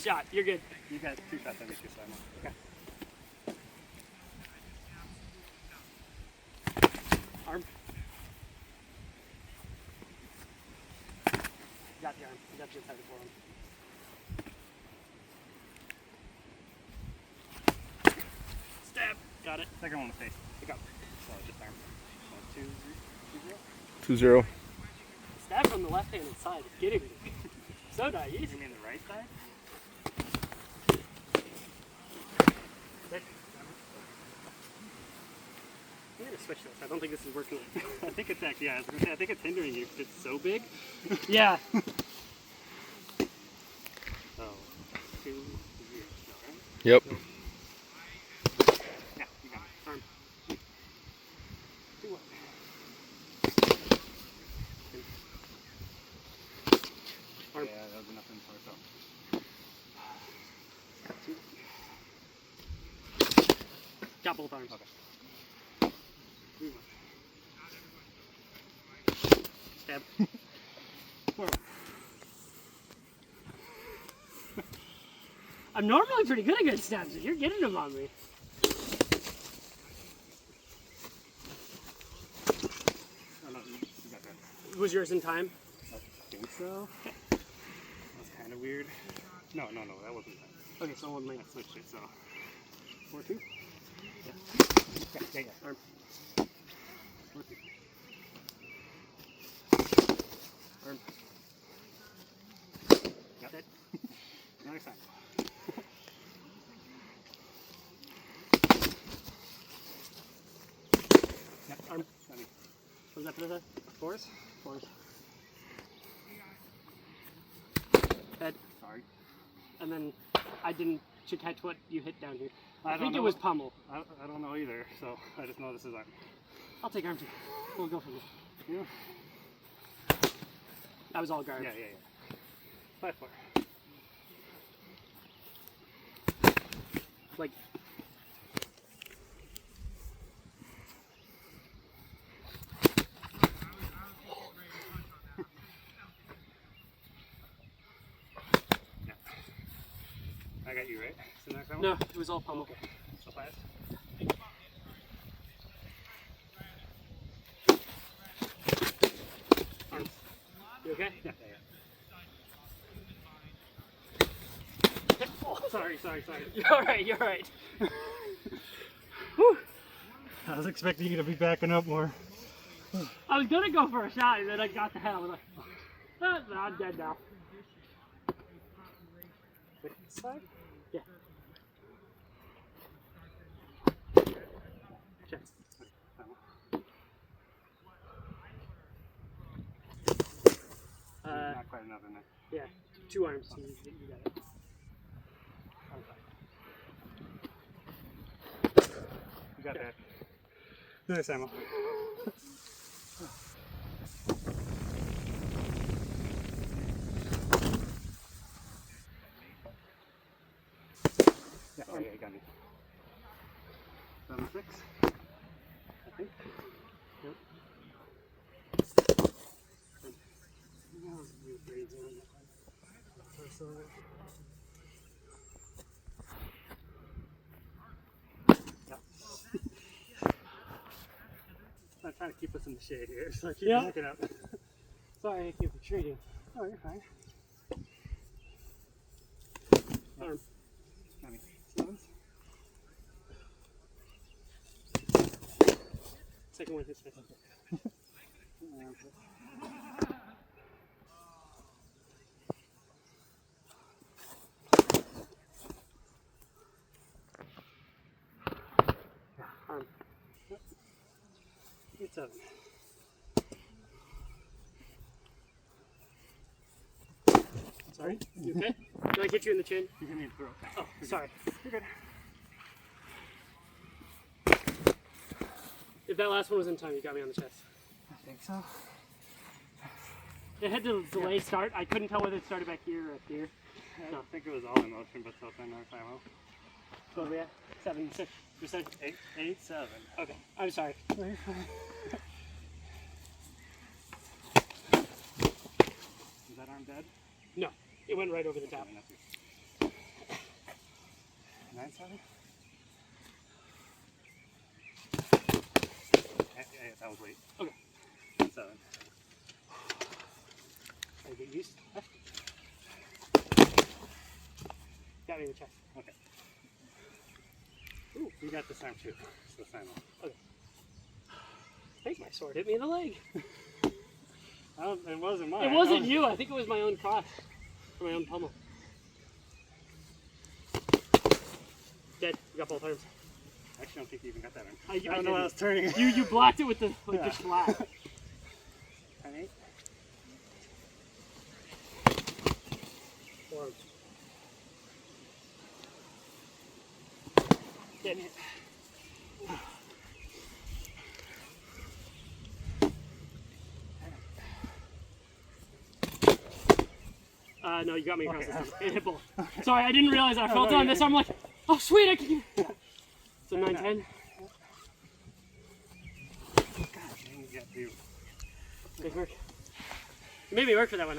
shot. You're good. You got 2 shots on each side. Okay. Arm. Got the arm. You got the inside of the forearm. Stab. Got it. Second one was face. Pick up. So just arm. 2-0. 2-0. Stab from the left-handed side. It's getting me. So naive. You mean the right side? I'm gonna switch this. I don't think this is working. I think it's actually, yeah, I was gonna say, I think it's hindering you because it's so big. Yeah. So, 2-0, right? Yep. Yeah, you got it. Arm. 2-1. Arm. Yeah, that was enough info, so. 2. Got both arms. Okay. 3-1. Stab. 4-1. I'm normally pretty good against stabs, but you're getting them on me. Oh, no, you got that. Was yours in time? I think so. That was kind of weird. No, that wasn't that. Okay, so one lane. I switched it, so. 4-2? Yeah. Yeah. Arm. 4-2. Arm. Got it. Another side. Yep. Arm. Got me. What was that for the 4s? 4s. Head. Sorry. And then I didn't catch what you hit down here. I don't think know it was pummel. I don't know either, so I just know this is arm. I'll take arm 2. We'll go for this. Yeah. That was all guard. Yeah. 5-4. Like, I got you, right? So next one? no, it was all pummel. Okay. So 5. Arms. You okay? Yeah. Oh, Sorry. You're alright, you're alright. I was expecting you to be backing up more. I was gonna go for a shot and then I got the head. I was like, no, I'm dead now. This side? Yeah. Check. Not quite enough in there. Yeah, 2 arms. You got it. You got that. Do this, Emma. Yeah, you got me. 7-6. I think. Yep. I'm trying to keep us in the shade here, so I keep Yeah. looking up. Sorry, I keep retreating. Oh, you're fine. Arm. Got me. 7s. Second one hits me. Arm. It's 7. Sorry. You okay? Did I get you in the chin? You hit me in the throat. Oh, sorry. You're good. If that last one was in time, you got me on the chest. I think so. It had to delay start. I couldn't tell whether it started back here or up here. I No. think it was all in motion, but so another time out. What are we at? 7, 6. You said 8, 7. okay. I'm sorry. Is that arm dead? No, it went right over the top. Okay, 9-7? Yeah, that was late. Okay. 9-7. I get used to that. Got me in the chest. Okay. Ooh, you got this arm too. So sign off. Okay. I think my sword hit me in the leg. It wasn't mine. It wasn't you. I think it was my own cross. Or my own pummel. Dead. You got both arms. Actually, I don't think you even got that arm. I don't know what I was turning. You blocked it with the Yeah. slap. 10-8. Or, damn it. No, you got me across Okay. this time. It hit both. Sorry, I didn't realize I felt it on this. I'm like, oh sweet, I can. Yeah. So 9-10. God dang, you got you. Good work. You made me work for that one.